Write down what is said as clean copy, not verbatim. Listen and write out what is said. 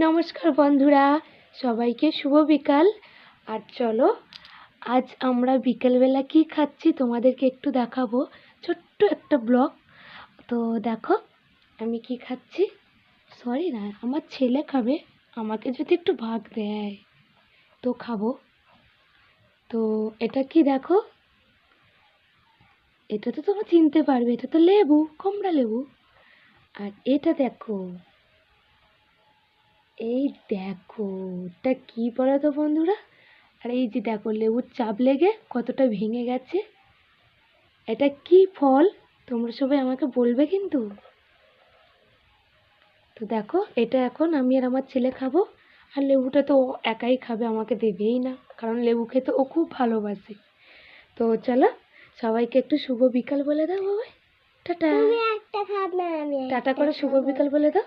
নমস্কার বন্ধুরা, সবাইকে শুভ বিকাল। আর চলো আজ আমরা বিকেলবেলা কি খাচ্ছি তোমাদেরকে একটু দেখাবো, ছোট্ট একটা ব্লগ। তো দেখো আমি কি খাচ্ছি। সরি না, আমার ছেলে খাবে, আমাকে যদি একটু ভাগ দেয় তো খাবো। তো এটা কি দেখো, এটা তো তোমরা চিনতে পারবে, এটা তো লেবু, কমলা লেবু। আর এটা দেখো, এই দেখো এটা কি বলো তো বন্ধুরা। আর এই যে দেখো লেবুর চাপ লেগে কতটা ভেঙে গেছে। এটা কি ফল তোমরা সবাই আমাকে বলবে কিন্তু। তো দেখো এটা এখন আমি আর আমার ছেলে খাবো। আর লেবুটা তো ও একাই খাবে, আমাকে দেবেই না, কারণ লেবু খেতে ও খুব ভালোবাসে। তো চলো সবাইকে একটু শুভ বিকাল বলে দাও বাবাই। টাটা, টাটা করে শুভ বিকাল বলে দাও।